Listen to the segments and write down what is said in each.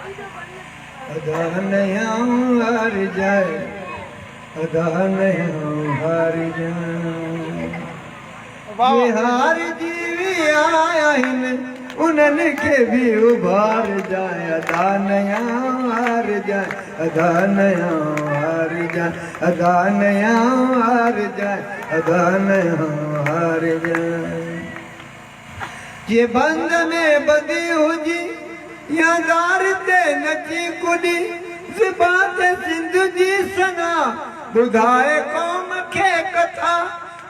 अदा नया हार जाए, अदा नया हार जाए। ये हार जीवी आया हिन उन्हनि खे भी उभार जाए, अदा नया हार जाए, अदा नया हार जाए, अदा नया हार जाए, अदा नया हार जाए। जे बंद में बंदी हुजी या दार ते नची कुड़ी, ज़बान सिंध जी सना ॿुधाए क़ौम खे कथा।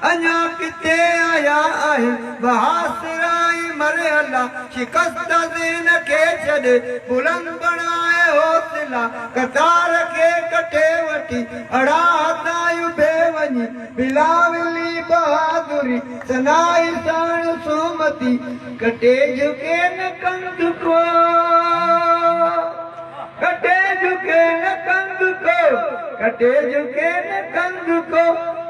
अञा किथे आया आहिनि बहासराई मरहला, शिकस्त ज़हन खे छॾे बुलंद बणाए हौसला। कतार खे कटे वठी अड़ा हथायूं बेवञी, बिलावली बहादुरी सनाई साण सोमती। कटे झुके न कंध को, कटे झुके न कंध को, कटे झुके न कंध को,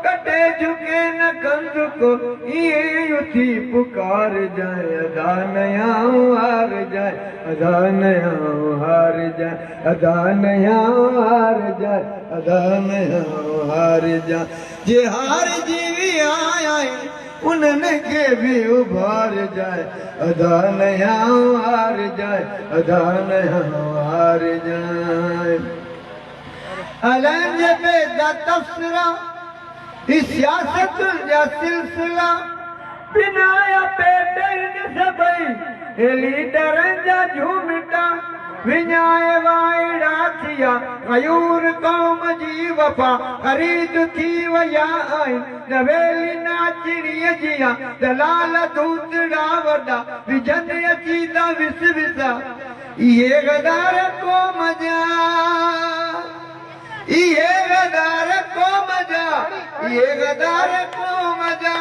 कटे झुके न कंध को। ये थी पुकार जाए, अदा नया हार जाए, अदा नया हार जाए, अदा नया हार जाए, अदा नया हार जाए। जे हार जीवी आया है उन्हनि खे भी उभार जाए, अदा नया हार जाए, अदा नया हार जाए। हलन बेदा तफ़सीरा सियासत जा सिलसिला, बिनाया पेट इन सभई हे लीडरनि जा झूमिटा। विञाए वाइड़ा थिया गयूर क़ौम जी वफ़ा, ख़रीद थी विया आहिनि नवेली नाचड़ीअ जिया। दलाल धूतड़ा वॾा विझनि अची था विस विसा, इहे गदार क़ौम जा, इहे गदार क़ौम जा, इहे गदार क़ौम जा।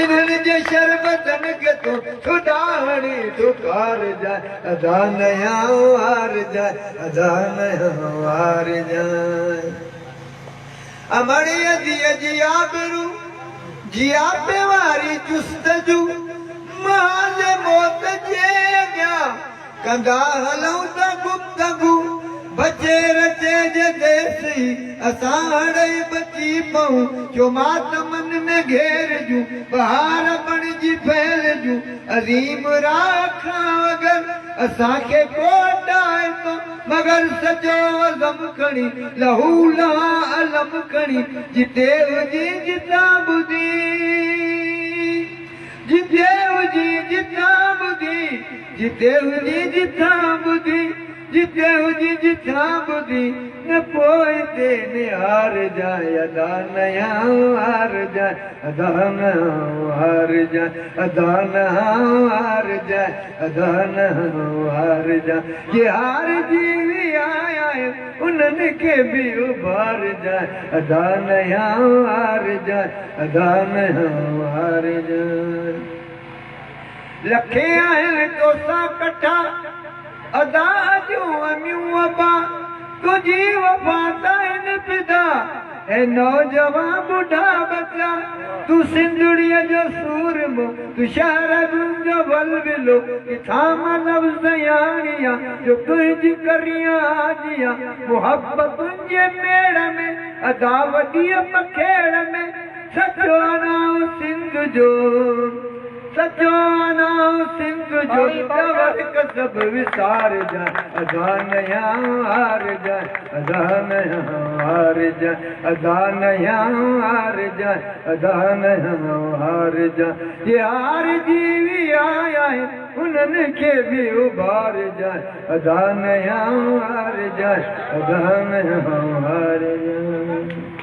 इन्हनि जे शरबतनि खे तूं छुॾावणी दुकार जाए, अदा नया हार जाए, अदा नया हार जाए। अमड़ीअ धीअ जी आबरू जिया पे वारी जुस्तजू, माल मौत जे अॻियां कंदा हलूं था गुफ्तगू। बचे रचे जे देसी असां हाणे बची पऊं, जो मातमनि में घेर जूं बहार बणिजी फैलजूं। अज़ीम राखां अगरि असांखे कोटाए थो, मगर सॼो अज़म खणी लहू लहा अलम खणी। जिते हुजी जितां ॿुधी, जिते हुजी जितां ॿुधी, जिते हुजी जितां ॿुधी, जिते हुजी जितां ॿुधी। न पोइ ते निहार जाए, अदा नया हार जाए, अदा नया हार जाए, अदा नया हार जाए, अदा नया हार जाए। ये हार जीवी आया है उन्हनि खे भी उभार जाए, अदा नया हार जाए, अदा नया हार जाए। लखे आहिनि तोसां कठा अदा जूं अमियूं अबा, तुझी वफ़ा ताईं पिदा ऐं नौजवान बुढ़ा बचा। तू सिंधड़ीअ जो सूरमो, तू शहरनि जो वलविलो, किथां मां लफ़्ज़ याणिया जो तुंहिंजी करियां आजिया। मुहबतुनि जे मेड़ में अदा वॾी पखेड़ में, सचो नाम सिंध जो, सचो नाम सिंध जो। तवरक सब विसार जाए, अदा नया हार जाए, अदा नया हार जाए, अदा नया हार जाए, अदा नया हार जाए। ये हार जीवी आया है उन्हनि खे भी उभार जाए, अदा नया हार जाए, अदा नया हार जाए।